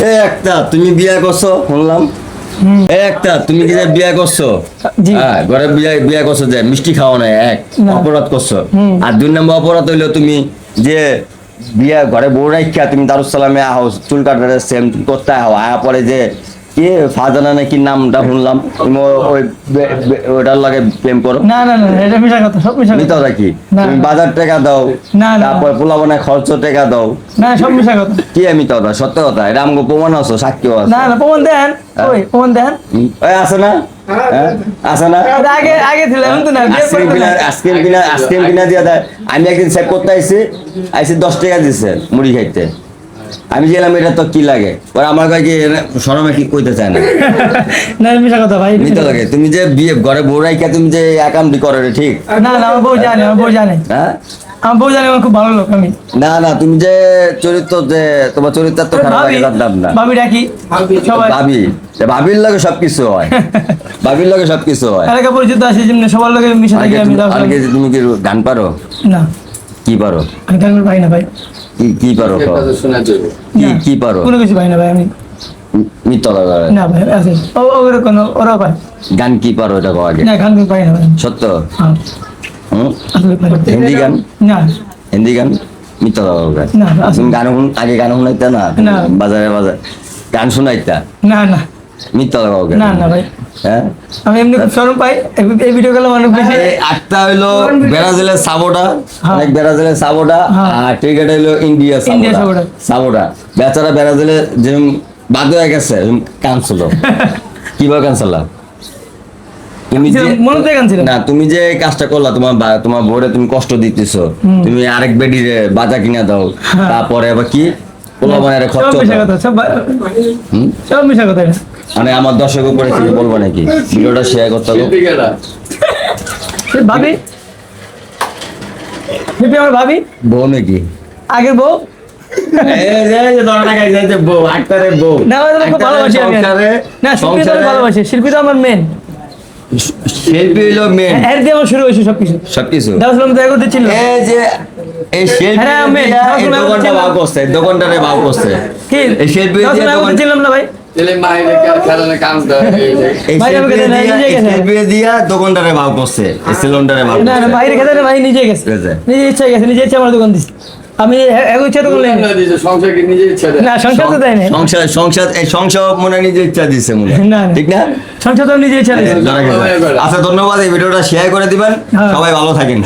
একটা তুমি বিয়ে করছো শুনলাম। একটা তুমি কি যে বিয়ে করছো? জি। হ্যাঁ, ঘরে বিয়ে করছো যে মিষ্টি খাওয়া নাই, এক না। অপরাধ করছো। আর 2 নম্বর অপরাধ হইলো তুমি যে বিয়ে ঘরে বউ রাখা তুমি দারুসালামে আহো, চুল কাটারে সেম করতে আহো, আয়া পরে যে কি ফাজানা নাকি নামটা শুনলাম তুমি ওই ওটার লাগে প্রেম করো। না না না এটা মিশা কথা, সব মিশা মিথ্যা কথা। নাকি? না, তুমি না। বাজার টাকা দাও, না, না। তারপর পোলাবনে খরচ টাকা দাও, না সব মিশা কথা। কি আমি কথা সত্য কথা, এটা আমাকে প্রমাণ আছে, সাক্ষীও আছে। না না প্রমাণ দেন, ওই প্রমাণ দেন। ওই আছে না? হ্যাঁ, আছে না? এটা আগে আগে ছিল, এখন তো না, বিয়ে করতে না। আইসক্রিম কিনা দিয়া দেয়। আমি একদিন চেক করতে আইসি 10 টাকা দিছে মুড়ি খাইতে। আমি গেলাম, এটা তো কি লাগে, ওরা আমার কাছে কি শরমে কি কইতে চায় না। না মিশা কথা ভাই। মিথ্যা লাগে। তুমি যে বিয়ে ঘরে বউ রাইখা তুমি যে একামটি করো রে, ঠিক? না না আমার বউ জানে, আমার বউ জানে, হ্যাঁ, আমার বউ জানে আমার খুব ভালো লোক আমি। না না, তুমি যে চরিত্র, যে তোমার চরিত্র তো খারাপ ভাবি, লাগে, তার দাম না। ভাবি ডাকি সবাই। ভাবি, ভাবির লগে সবকিছু হয়, ভাবির লগে সবকিছু হয়। এলাকা পরিচিত আছে যেমনি সবার লোকের মিশে থাকি আমি। আগে তুমি কি গান পারো? না কি পারো? আমি গান পাই না ভাই। কি পারো? কি পারো? কোনো কিছু পাই না ভাই আমি। মিথ্যা কথা। না ভাই আছে ওরা কোনো ওরা পায় গান কি পারো এটা কও আগে। না, গান পাই না ভাই। সত্য? হ্যাঁ, হুম? আসলে পাই না। হিন্দি গান? না হিন্দি গান? মিথ্যা কথা। না, আসলে- তুমি আগে গান শুনাইতা না? না। বাজারে গান শুনাইতা? না না মিথ্যা কথা। না না ভাই, হ্যাঁ, আমি এমনি খুব শরম পাই এই ভিডিও গুলো অনেক বেশি। একটা হইলো ব্রাজিলের সাবোটা, হ্যাঁ। অনেক ব্রাজিলের সাবোটা, হ্যাঁ। আর ক্রিকেট হইলো ইন্ডিয়া ইন্ডিয়া সাবোটা। সাবোটা। সাবোটা বেচারা ব্রাজিলে যেরকম বাদ হয়ে গেছে কানছিল। কিভাবে কানছিল? তুমি যে মনে থেকে গান ছিল না, তুমি যে কাজটা করলা, তোমার বোরে তুমি কষ্ট দিতেছো, তুমি আরেক বেডিরে বাজা কিনা দাও, তারপরে আবার কি পোলাপানের সব খরচ মিশা দাও। কথা, হুম? সব মিশা কথা এটা। মানে আমার দর্শক উপরে কিছু বলবো নাকি? ভিডিওটা শেয়ার করতে হবে। সে ভাবি, শিল্পী আমার ভাবি, বউ নাকি? আগের বউ। এই যে ধরনা গাইছে যে বউ, আক্তারের বউ। না আমি ওদের খুব ভালোবাসি আমি। না শিল্পী তো আমি ভালোবাসি, শিল্পী তো আমার মেন। শিল্পী হইলো মেন, এর দিয়ে আমার শুরু হয়েছে সবকিছু। সবকিছু। দারুসালাম দেখা করতে ছিল। এই যে এই শিল্পী হ্যাঁ, আমি দিয়া এই দারুসালাম দোকানটা ছিলাম। ভাও করছে, এই দোকানটারে ভাও করছে। কি এই শিল্পী দিয়ে দারুসালাম দোকান, ছিলাম না ভাই। এই ভাই, শিল্পী আমাকে দেন, দিয়া, নিজে এই গেছে। শিল্পী দিয়া দোকানটারে ভাও করছে, এই সেলুনটারে ভাও না না করছে। বাইরে খেতে না ভাই, নিজে গেছে, গেছে। নিজে ইচ্ছায় গেছে, নিজে ইচ্ছা আমার দোকান দিচ্ছে। আমি এক ইচ্ছা তো করলেন না, সংসার তো দেয় না। সংসার মনে হয় নিজের ইচ্ছা দিচ্ছে মনে হয়। না, না। ঠিক না? সংসার তো নিজে ইচ্ছা দিচ্ছে। আচ্ছা, ধন্যবাদ। এই ভিডিওটা শেয়ার করে দিবেন। হ্যাঁ। সবাই ভালো থাকেন।